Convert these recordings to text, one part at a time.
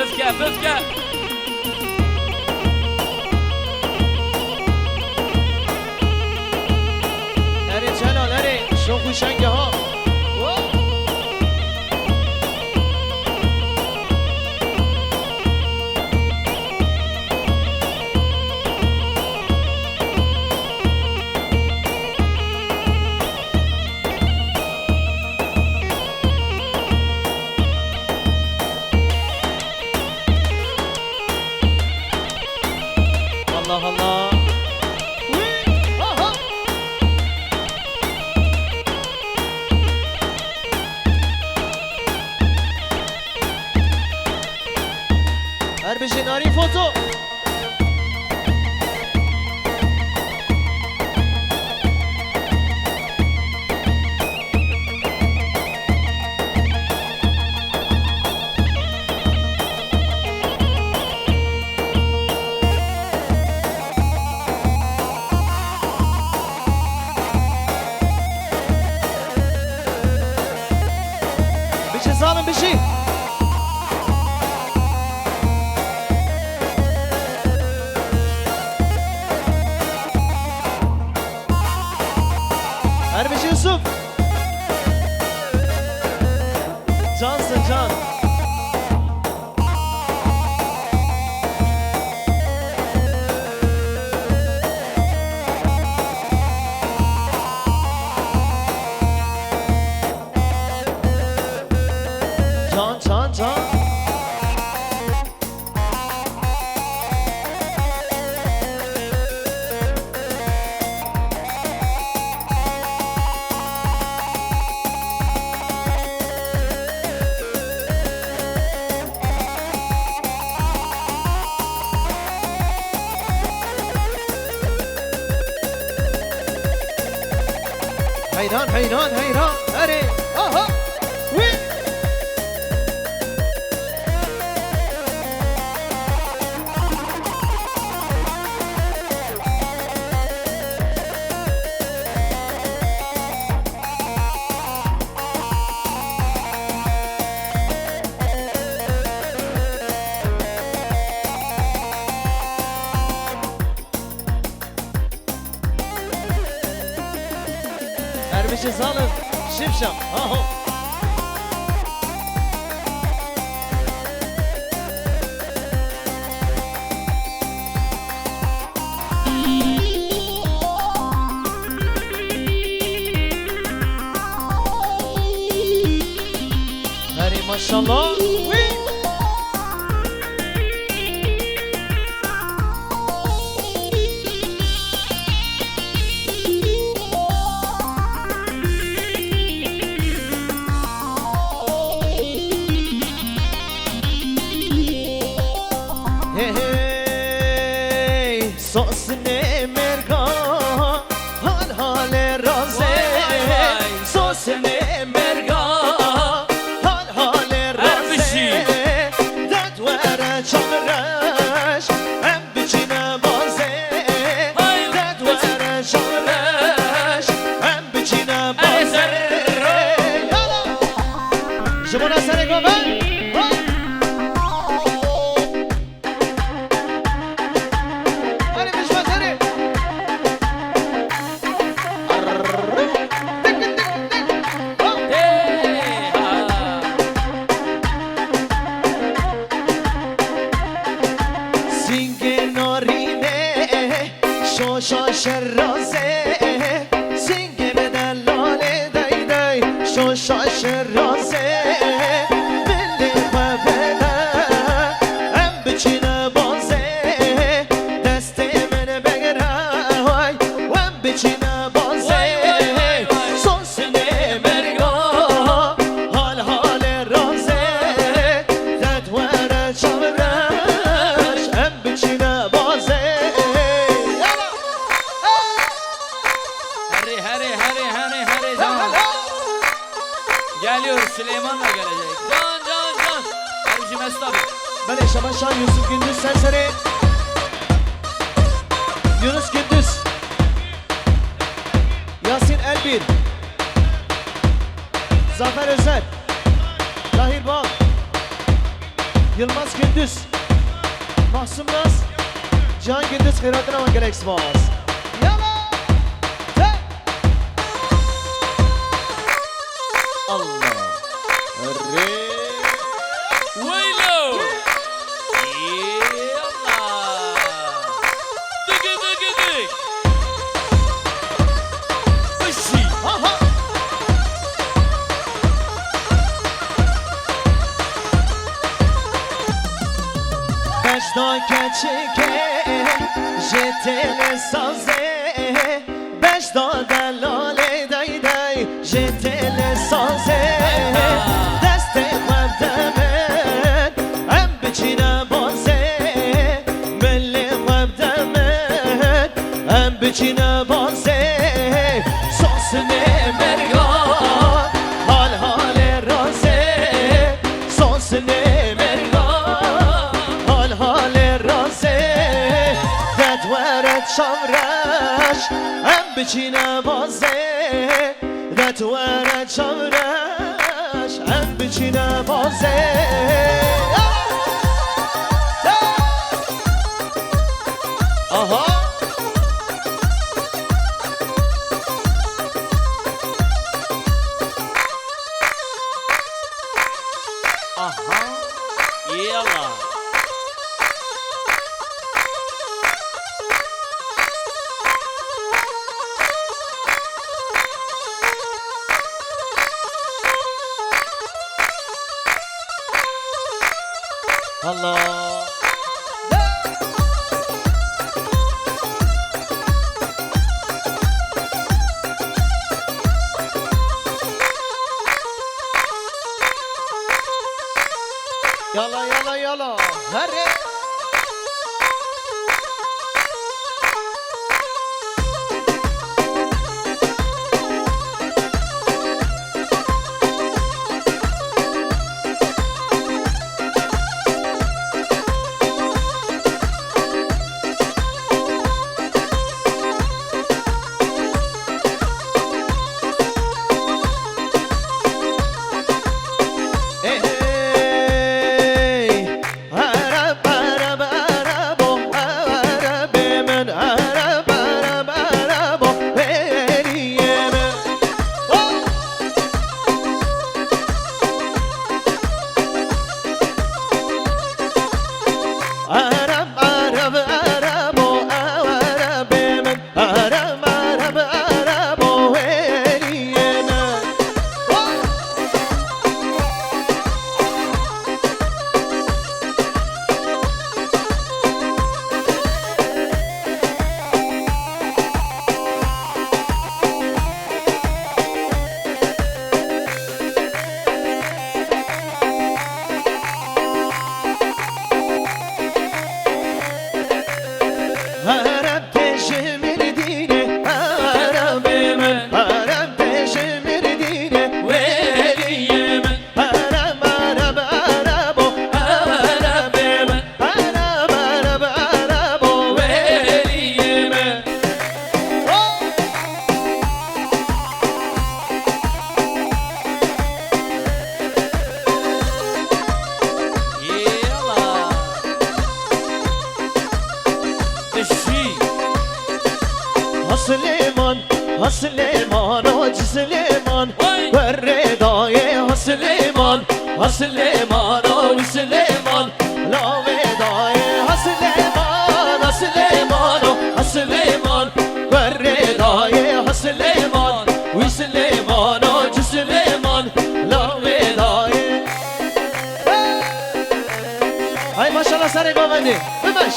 بفكه بفكه نري جلال نري شو خوشنگه ها الله الله هر بشه ناری فوتو بشه ظالم بشی هر بشه یوسف جانسın can can حیران حیران حیران اره آها وی هر بشه ظالم شمشم آها هری ماشالله وی سوسنه مرگا حال حال رازه سوسنه مرگا حال حال رازه داد وره چمرش هم بچینه بازه داد وره چمرش هم بچینه بازه جمعه سر گوبن شوش رازه سینگ به دلاله دای دای شوش رازه بلی ببله هم بچینه بازه دست من بگره و هم بچینه بازه سوسنه مرگا حال حال رازه ددوره چمرش هم بچینه بازه Geliyor, Süleyman da gelecek. Can. Karıcı Mesut abi. Ben Şaban Şahan, Yusuf Gündüz Senseri, Yunus Gündüz, Yasin Elbir, Zafer Özel, Tahir Bal, Yılmaz Gündüz, Mahsum Naz, Can Gündüz Hayratına van gelek spas. Yalla! Hey! Allah! Arre! ويلو يلا دق دق دق وشي Aha! Beşta keçike, jetele saze. Beşta delale day day, jetele saze. Deste qebdemen, em biçine baze. Belli qebdemen, em biçine baze. Sosne mergan, hal hale raze. Sosne mergan, hal hale raze. Detweret şavreş, em biçine baze. Detweret şavreş, em biçine baze. Aha! اها يلا Allah! Yalla yalla yalla. Hadi. Hey, hey. Arab, Arab, Arab, oh, Arab, man, Arab, Arab, Arab, oh, hey, Yemen. Oh! Arab, Arab, Arab, oh, Arab, man, Arab, Arab, Arab, oh, hey, Yemen. Oh! Arab teşemir dine, Arab Yemen. Arab teşemir dine, ويلي يمن Arab Arab Arab oh, Arab Yemen Arab Arab Arab oh, ويلي يمن oh. يلا وشي Hasliman, Hasliman, Hoc Sliman, Vay! Verredayı Hasliman, Hasliman, Hoc Sliman, La vedayı Hasliman, Hasliman, Hasliman, Verredayı Hasliman, Visliman, Hoc Sliman, La vedayı. Hay maşallah sarı govendi, Ömeş.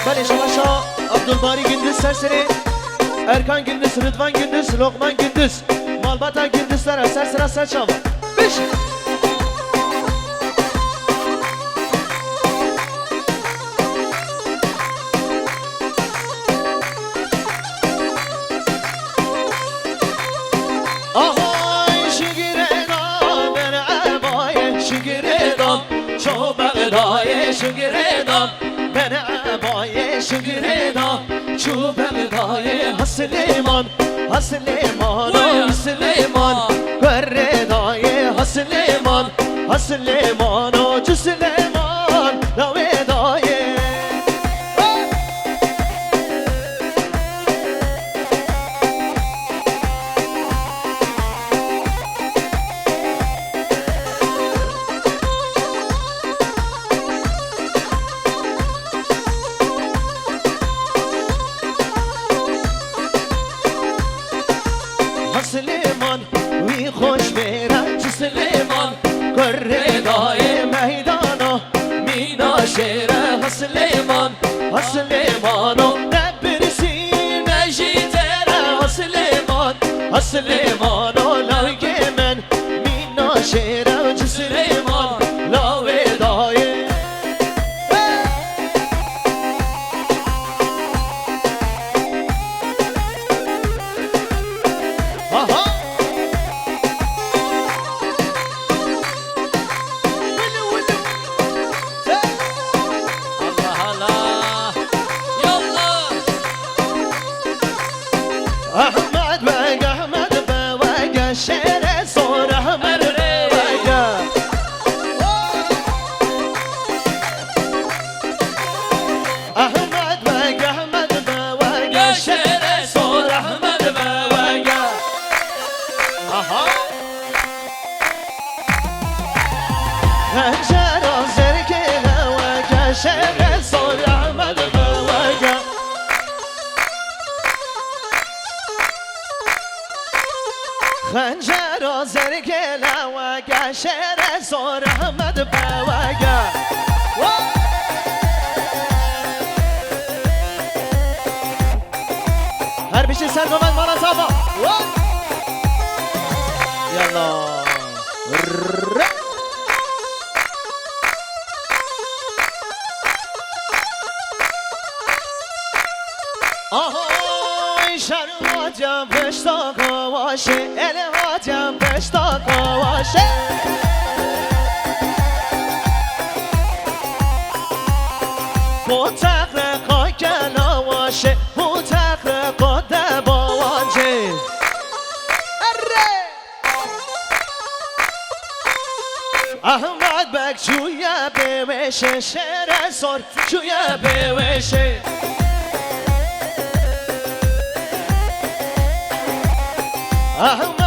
Ben Şalaşa, Abdülbari Gündüz Serseri, Erkan Gündüz, Rıdvan Gündüz, Lokman Gündüz, Malbata Gündüzler, Serseri Serçam. Beş. Ahoy şigiredan, ben ebaye şigiredan, çoğbedaye şigiredan, ben ebaye şigiredan, çoğbedaye Hasliman, Hasliman, Hasliman, سليمان وجو سليمان لويداي سليمان وي خوش میرن چه سليمان کردای میدانا مینا شیره سليمان سليمانو نبرسی نجیتره سليمان سليمانو لاوی من مینا شیره چه سليمان لاوی دای احمد بگ احمد بگ شیر سور احمد بگ احمد بگ احمد بگ شیر سور احمد بگ خنجر زرگل وگ شیر سور احمد بگ خنجر زرگل وگ شیر سور احمد بگ هر بیشی سر گمد مالا تابا یالا آهای شرماتم پشتا کواشه الهاتم پشتا کواشه بو تقرقا کلاواشه بو تقرقا دباواجه احمد بک چویا بوشه شیر سر چویا بوشه احمد